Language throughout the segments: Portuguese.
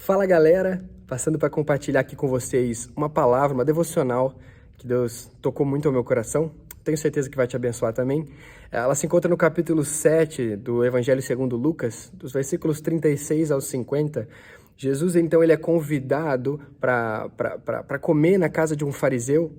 Fala galera, passando para compartilhar aqui com vocês uma palavra, uma devocional que Deus tocou muito ao meu coração, tenho certeza que vai te abençoar também. Ela se encontra no capítulo 7 do Evangelho segundo Lucas, dos versículos 36 aos 50. Jesus então ele é convidado para comer na casa de um fariseu.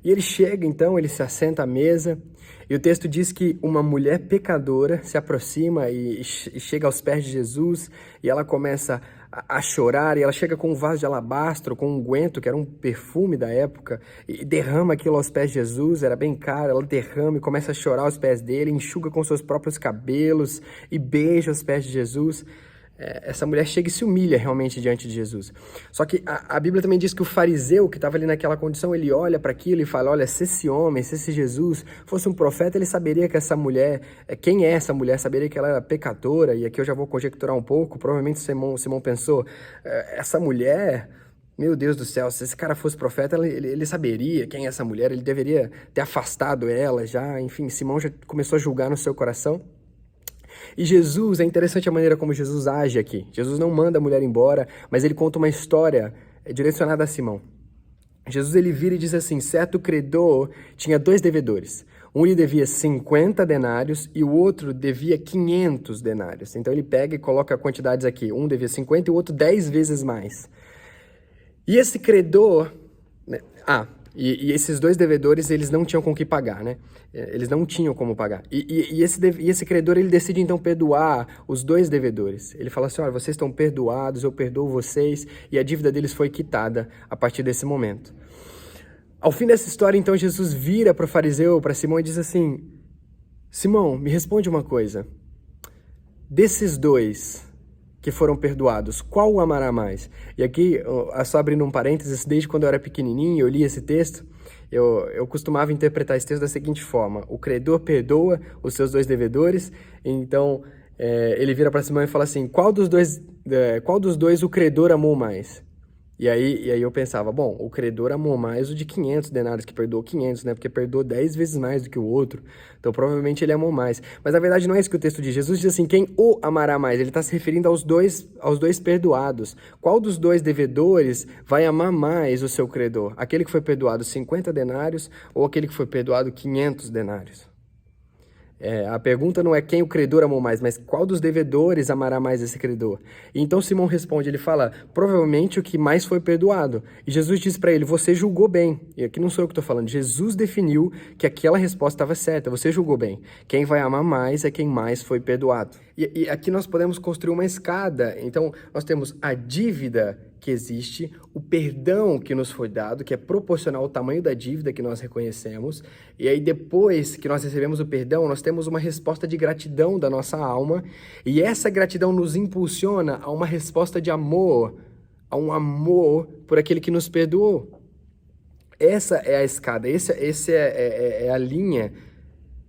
E ele chega então, ele se assenta à mesa, e o texto diz que uma mulher pecadora se aproxima e chega aos pés de Jesus, e ela começa a chorar, e ela chega com um vaso de alabastro, com um unguento, que era um perfume da época, e derrama aquilo aos pés de Jesus, era bem caro, ela derrama e começa a chorar aos pés dele, enxuga com seus próprios cabelos, e beija os pés de Jesus. Essa mulher chega e se humilha realmente diante de Jesus. Só que a Bíblia também diz que o fariseu que estava ali naquela condição, ele olha para aquilo e fala, olha, se esse homem, se esse Jesus fosse um profeta, ele saberia que essa mulher, quem é essa mulher, saberia que ela era pecadora, e aqui eu já vou conjecturar um pouco, provavelmente Simão pensou, essa mulher... Meu Deus do céu, se esse cara fosse profeta, ele saberia quem é essa mulher, ele deveria ter afastado ela já, enfim, Simão já começou a julgar no seu coração. E Jesus, é interessante a maneira como Jesus age aqui. Jesus não manda a mulher embora, mas ele conta uma história direcionada a Simão. Jesus ele vira e diz assim, certo credor tinha 2 devedores. Um lhe devia 50 denários e o outro devia 500 denários. Então ele pega e coloca quantidades aqui. Um devia 50 e o outro 10 vezes mais. E esse credor... né? E esses 2 devedores, eles não tinham com o que pagar, né? Eles não tinham como pagar. E esse credor, ele decide, então, perdoar os 2 devedores. Ele fala assim, olha, vocês estão perdoados, eu perdoo vocês, e a dívida deles foi quitada a partir desse momento. Ao fim dessa história, então, Jesus vira para o fariseu, para Simão, e diz assim, Simão, me responde uma coisa. Desses 2... que foram perdoados, qual o amará mais? E aqui, só abrindo um parênteses, desde quando eu era pequenininho, eu li esse texto, eu costumava interpretar esse texto da seguinte forma, o credor perdoa os seus 2 devedores, então ele vira para Simão e fala assim, qual dos dois o credor amou mais? E aí eu pensava, bom, o credor amou mais o de 500 denários, que perdoou 500, né? Porque perdoou 10 vezes mais do que o outro. Então, provavelmente ele amou mais. Mas, na verdade, não é isso que o texto diz. Jesus diz assim, quem o amará mais? Ele está se referindo aos dois perdoados. Qual dos 2 devedores vai amar mais o seu credor? Aquele que foi perdoado 50 denários ou aquele que foi perdoado 500 denários? A pergunta não é quem o credor amou mais, mas qual dos devedores amará mais esse credor? E então Simão responde, ele fala, provavelmente o que mais foi perdoado. E Jesus diz para ele, você julgou bem. E aqui não sou eu que estou falando, Jesus definiu que aquela resposta estava certa, você julgou bem. Quem vai amar mais é quem mais foi perdoado. E aqui nós podemos construir uma escada, então nós temos a dívida que existe, o perdão que nos foi dado, que é proporcional ao tamanho da dívida que nós reconhecemos, e aí depois que nós recebemos o perdão, nós temos uma resposta de gratidão da nossa alma, e essa gratidão nos impulsiona a uma resposta de amor, a um amor por aquele que nos perdoou. Essa é a escada, essa é a linha,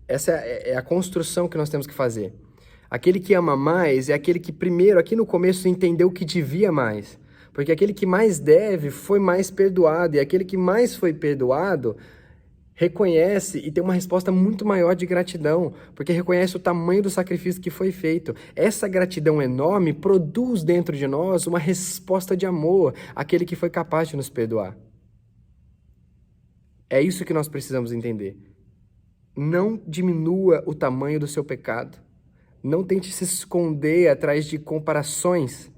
essa é a construção que nós temos que fazer. Aquele que ama mais é aquele que primeiro, aqui no começo, entendeu que devia mais. Porque aquele que mais deve foi mais perdoado, e aquele que mais foi perdoado reconhece e tem uma resposta muito maior de gratidão, porque reconhece o tamanho do sacrifício que foi feito. Essa gratidão enorme produz dentro de nós uma resposta de amor àquele que foi capaz de nos perdoar. É isso que nós precisamos entender. Não diminua o tamanho do seu pecado. Não tente se esconder atrás de comparações.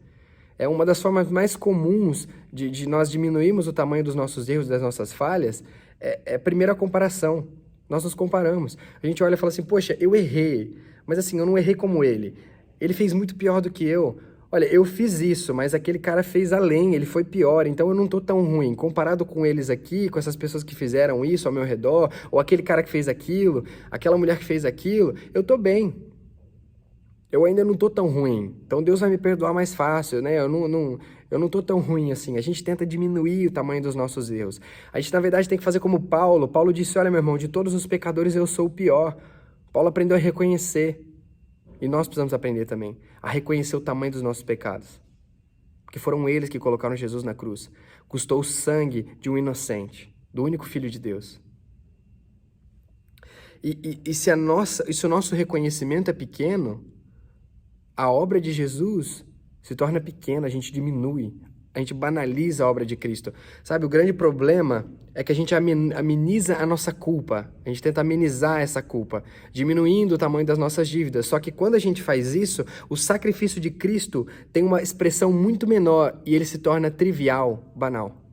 É uma das formas mais comuns de nós diminuirmos o tamanho dos nossos erros, das nossas falhas, é a primeira comparação. Nós nos comparamos. A gente olha e fala assim, poxa, eu errei, mas assim, eu não errei como ele. Ele fez muito pior do que eu. Olha, eu fiz isso, mas aquele cara fez além, ele foi pior, então eu não tô tão ruim. Comparado com eles aqui, com essas pessoas que fizeram isso ao meu redor, ou aquele cara que fez aquilo, aquela mulher que fez aquilo, eu tô bem. Eu ainda não tô tão ruim, então Deus vai me perdoar mais fácil, né? Eu não tô tão ruim assim. A gente tenta diminuir o tamanho dos nossos erros. A gente, na verdade, tem que fazer como Paulo. Paulo disse, olha, meu irmão, de todos os pecadores eu sou o pior. Paulo aprendeu a reconhecer. E nós precisamos aprender também a reconhecer o tamanho dos nossos pecados. Porque foram eles que colocaram Jesus na cruz. Custou o sangue de um inocente, do único Filho de Deus. E se o nosso reconhecimento é pequeno, a obra de Jesus se torna pequeno, a gente diminui, a gente banaliza a obra de Cristo. Sabe, o grande problema é que a gente ameniza a nossa culpa, a gente tenta amenizar essa culpa, diminuindo o tamanho das nossas dívidas. Só que quando a gente faz isso, o sacrifício de Cristo tem uma expressão muito menor e ele se torna trivial, banal.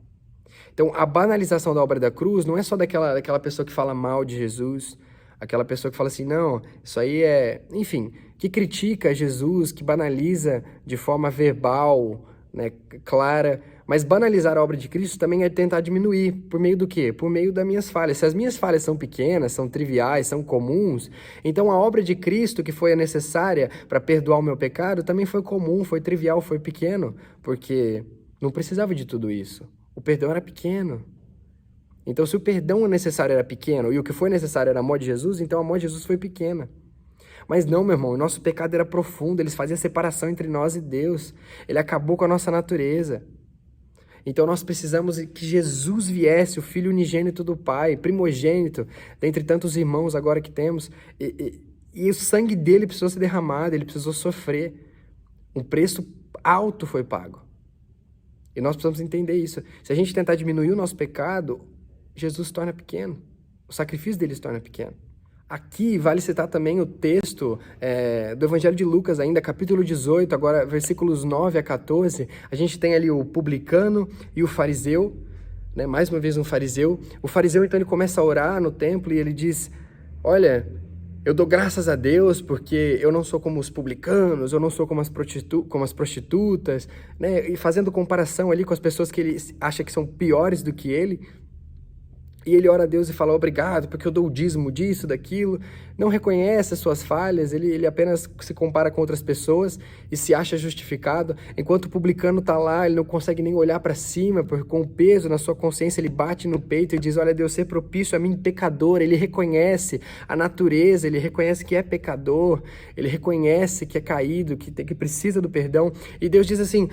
Então, a banalização da obra da cruz não é só daquela pessoa que fala mal de Jesus, aquela pessoa que fala assim, não, isso aí é... Enfim, que critica Jesus, que banaliza de forma verbal, né, clara. Mas banalizar a obra de Cristo também é tentar diminuir. Por meio do quê? Por meio das minhas falhas. Se as minhas falhas são pequenas, são triviais, são comuns, então a obra de Cristo que foi necessária para perdoar o meu pecado também foi comum, foi trivial, foi pequeno, porque não precisava de tudo isso. O perdão era pequeno. Então, se o perdão necessário era pequeno e o que foi necessário era a morte de Jesus, então a morte de Jesus foi pequena. Mas não, meu irmão, o nosso pecado era profundo, ele fazia separação entre nós e Deus. Ele acabou com a nossa natureza. Então nós precisamos que Jesus viesse, o Filho unigênito do Pai, primogênito, dentre tantos irmãos agora que temos, e o sangue dele precisou ser derramado, ele precisou sofrer. Um preço alto foi pago. E nós precisamos entender isso. Se a gente tentar diminuir o nosso pecado, Jesus se torna pequeno. O sacrifício dele se torna pequeno. Aqui vale citar também o texto do Evangelho de Lucas ainda, capítulo 18, agora versículos 9 a 14. A gente tem ali o publicano e o fariseu, né? Mais uma vez um fariseu. O fariseu, então, ele começa a orar no templo e ele diz, olha, eu dou graças a Deus porque eu não sou como os publicanos, eu não sou como as prostitutas, né? E fazendo comparação ali com as pessoas que ele acha que são piores do que ele. E ele ora a Deus e fala, obrigado, porque eu dou o dízimo disso, daquilo. Não reconhece as suas falhas, ele apenas se compara com outras pessoas e se acha justificado. Enquanto o publicano está lá, ele não consegue nem olhar para cima, porque com o peso na sua consciência ele bate no peito e diz, olha, Deus, ser propício a mim, pecador. Ele reconhece a natureza, ele reconhece que é pecador, ele reconhece que é caído, que precisa do perdão. E Deus diz assim,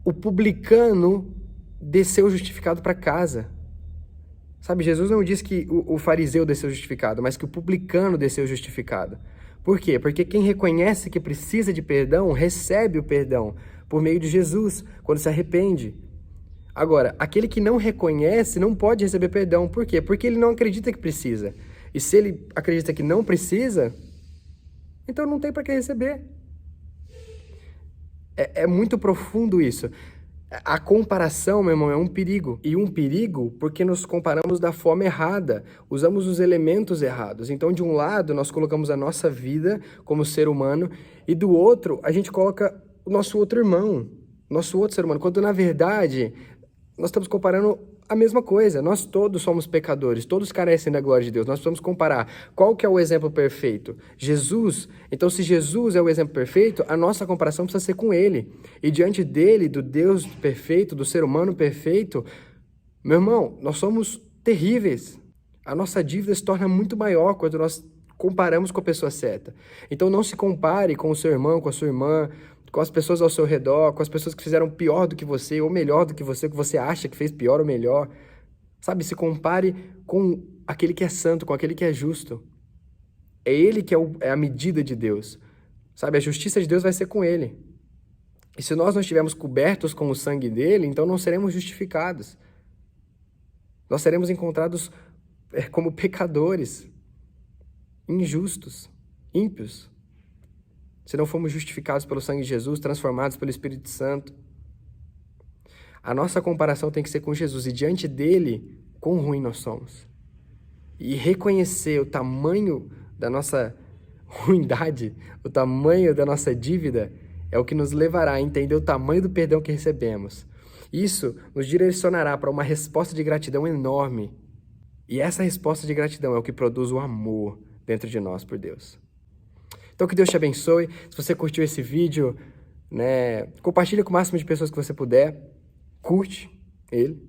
o publicano desceu justificado para casa. Sabe, Jesus não diz que o fariseu desceu justificado, mas que o publicano desceu justificado. Por quê? Porque quem reconhece que precisa de perdão, recebe o perdão por meio de Jesus, quando se arrepende. Agora, aquele que não reconhece não pode receber perdão. Por quê? Porque ele não acredita que precisa. E se ele acredita que não precisa, então não tem para que receber. É muito profundo isso. A comparação, meu irmão, é um perigo. E um perigo porque nos comparamos da forma errada, usamos os elementos errados. Então, de um lado, nós colocamos a nossa vida como ser humano, e do outro, a gente coloca o nosso outro irmão, nosso outro ser humano, quando na verdade, nós estamos comparando a mesma coisa. Nós todos somos pecadores, todos carecem da glória de Deus. Nós precisamos comparar qual que é o exemplo perfeito? Jesus. Então, se Jesus é o exemplo perfeito, a nossa comparação precisa ser com ele. E diante dele, do Deus perfeito, do ser humano perfeito, meu irmão, nós somos terríveis. A nossa dívida se torna muito maior quando nós comparamos com a pessoa certa. Então, não se compare com o seu irmão, com a sua irmã, com as pessoas ao seu redor, com as pessoas que fizeram pior do que você, ou melhor do que você acha que fez pior ou melhor. Sabe, se compare com aquele que é santo, com aquele que é justo. É ele que é a medida de Deus. Sabe, a justiça de Deus vai ser com ele. E se nós não estivermos cobertos com o sangue dele, então não seremos justificados. Nós seremos encontrados como pecadores, injustos, ímpios. Se não formos justificados pelo sangue de Jesus, transformados pelo Espírito Santo. A nossa comparação tem que ser com Jesus e diante dele, quão ruim nós somos. E reconhecer o tamanho da nossa ruindade, o tamanho da nossa dívida, é o que nos levará a entender o tamanho do perdão que recebemos. Isso nos direcionará para uma resposta de gratidão enorme. E essa resposta de gratidão é o que produz o amor dentro de nós por Deus. Então, que Deus te abençoe. Se você curtiu esse vídeo, né, compartilha com o máximo de pessoas que você puder. Curte ele.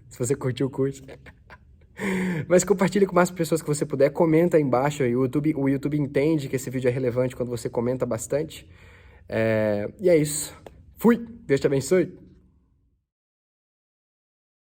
Se você curtiu, curte. Mas compartilha com o máximo de pessoas que você puder. Comenta aí embaixo. O YouTube entende que esse vídeo é relevante quando você comenta bastante. E é isso. Fui. Deus te abençoe.